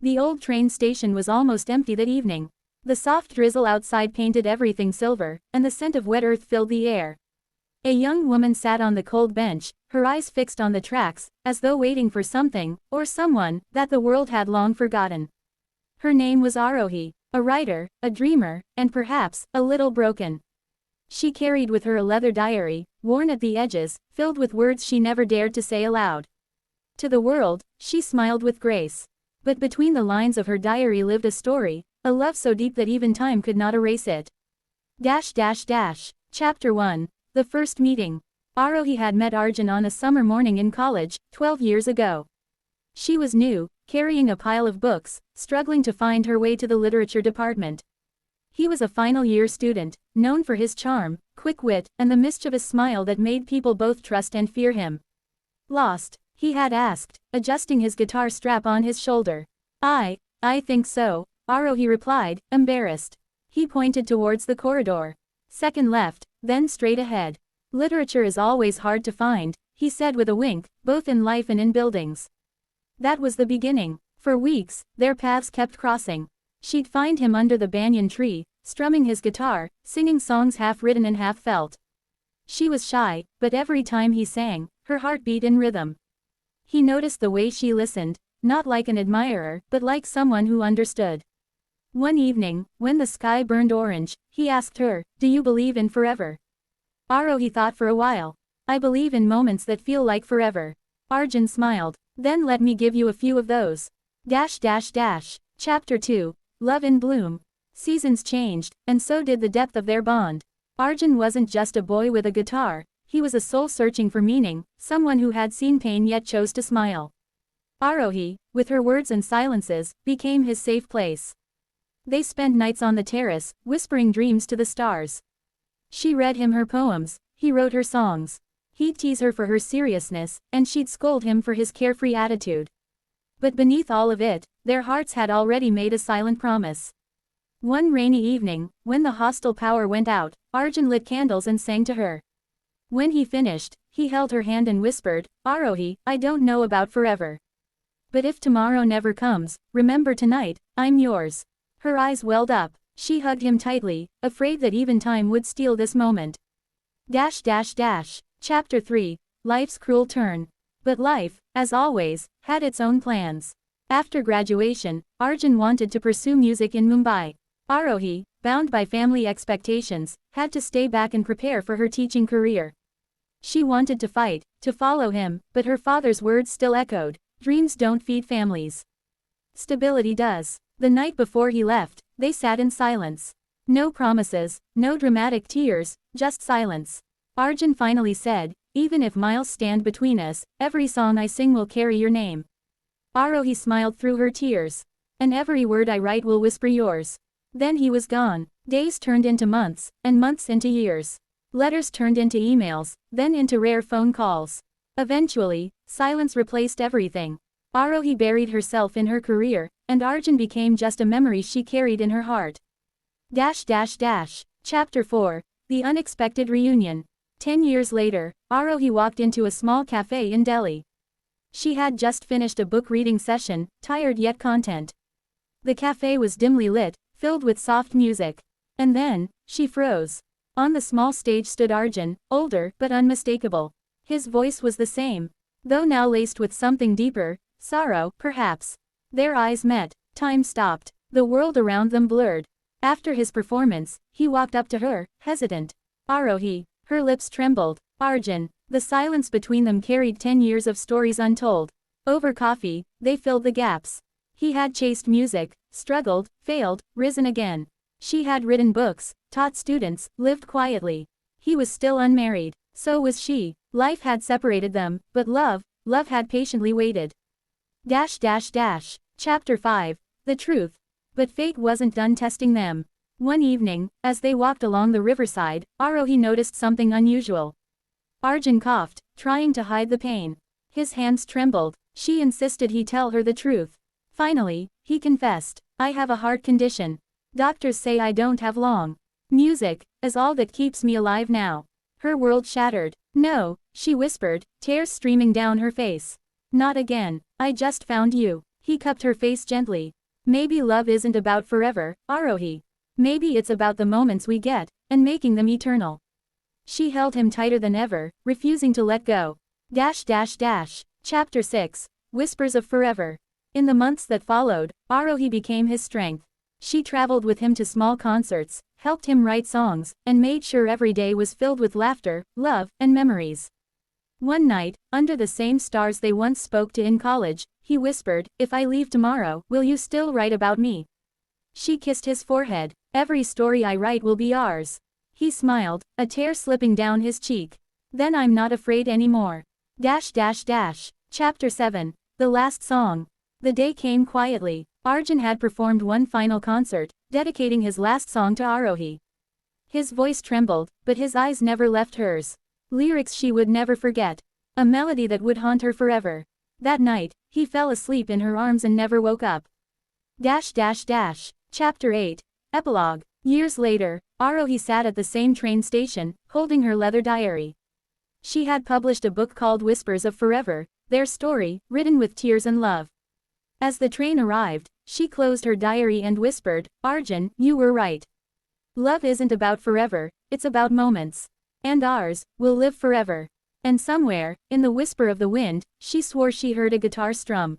The old train station was almost empty that evening. The soft drizzle outside painted everything silver, and the scent of wet earth filled the air. A young woman sat on the cold bench, her eyes fixed on the tracks, as though waiting for something, or someone, that the world had long forgotten. Her name was Arohi, a writer, a dreamer, and perhaps, a little broken. She carried with her a leather diary, worn at the edges, filled with words she never dared to say aloud. To the world, she smiled with grace. But between the lines of her diary lived a story, a love so deep that even time could not erase it. Chapter 1. The First Meeting. Arohi had met Arjun on a summer morning in college, 12 years ago. She was new, carrying a pile of books, struggling to find her way to the literature department. He was a final-year student, known for his charm, quick wit, and the mischievous smile that made people both trust and fear him. Lost? He had asked, adjusting his guitar strap on his shoulder. I think so, Arohi replied, embarrassed. He pointed towards the corridor. Second left, then straight ahead. Literature is always hard to find, he said with a wink, both in life and in buildings. That was the beginning. For weeks, their paths kept crossing. She'd find him under the banyan tree, strumming his guitar, singing songs half written and half felt. She was shy, but every time he sang, her heart beat in rhythm. He noticed the way she listened, not like an admirer, but like someone who understood. One evening, when the sky burned orange, he asked her, "Do you believe in forever?" Arohi thought for a while. "I believe in moments that feel like forever." Arjun smiled. "Then let me give you a few of those." Chapter 2. Love in Bloom. Seasons changed, and so did the depth of their bond. Arjun wasn't just a boy with a guitar, he was a soul searching for meaning, someone who had seen pain yet chose to smile. Arohi, with her words and silences, became his safe place. They spent nights on the terrace, whispering dreams to the stars. She read him her poems, he wrote her songs. He'd tease her for her seriousness, and she'd scold him for his carefree attitude. But beneath all of it, their hearts had already made a silent promise. One rainy evening, when the hostel power went out, Arjun lit candles and sang to her. When he finished, he held her hand and whispered, "Arohi, I don't know about forever. But if tomorrow never comes, remember tonight, I'm yours." Her eyes welled up. She hugged him tightly, afraid that even time would steal this moment. Chapter 3. Life's Cruel Turn. But life, as always, had its own plans. After graduation, Arjun wanted to pursue music in Mumbai. Arohi, bound by family expectations, had to stay back and prepare for her teaching career. She wanted to fight, to follow him, but her father's words still echoed, "Dreams don't feed families. Stability does." The night before he left, they sat in silence. No promises, no dramatic tears, just silence. Arjun finally said, "Even if miles stand between us, every song I sing will carry your name." Arohi smiled through her tears. "And every word I write will whisper yours." Then he was gone. Days turned into months, and months into years. Letters turned into emails, then into rare phone calls. Eventually, silence replaced everything. Arohi buried herself in her career, and Arjun became just a memory she carried in her heart. Chapter 4. The Unexpected Reunion. 10 years later, Arohi walked into a small cafe in Delhi. She had just finished a book reading session, tired yet content. The cafe was dimly lit, filled with soft music. And then, she froze. On the small stage stood Arjun, older but unmistakable. His voice was the same, though now laced with something deeper, sorrow, perhaps. Their eyes met. Time stopped. The world around them blurred. After his performance, he walked up to her, hesitant. Arohi. Her lips trembled. Arjun. The silence between them carried 10 years of stories untold. Over coffee, they filled the gaps. He had chased music, struggled, failed, risen again. She had written books, taught students, lived quietly. He was still unmarried. So was she. Life had separated them, but love had patiently waited. Chapter 5. The Truth. But fate wasn't done testing them. One evening, as they walked along the riverside, Arohi noticed something unusual. Arjun coughed, trying to hide the pain. His hands trembled. She insisted he tell her the truth. Finally, he confessed, "I have a heart condition. Doctors say I don't have long. Music is all that keeps me alive now." Her world shattered. "No," she whispered, tears streaming down her face. "Not again. I just found you." He cupped her face gently. Maybe love isn't about forever, Arohi. Maybe it's about the moments we get, and making them eternal. She held him tighter than ever, refusing to let go. Chapter 6. Whispers of Forever. In the months that followed, Arohi became his strength. She traveled with him to small concerts, helped him write songs, and made sure every day was filled with laughter, love, and memories. One night, under the same stars they once spoke to in college, he whispered, "If I leave tomorrow, will you still write about me?" She kissed his forehead. "Every story I write will be ours." He smiled, a tear slipping down his cheek. "Then I'm not afraid anymore." Chapter 7. The Last Song. The day came quietly. Arjun had performed one final concert, dedicating his last song to Arohi. His voice trembled, but his eyes never left hers. Lyrics she would never forget. A melody that would haunt her forever. That night, he fell asleep in her arms and never woke up. Chapter 8. Epilogue. Years later, Arohi sat at the same train station, holding her leather diary. She had published a book called Whispers of Forever, their story, written with tears and love. As the train arrived, she closed her diary and whispered, "Arjun, you were right. Love isn't about forever, it's about moments. And ours will live forever." And somewhere, in the whisper of the wind, she swore she heard a guitar strum.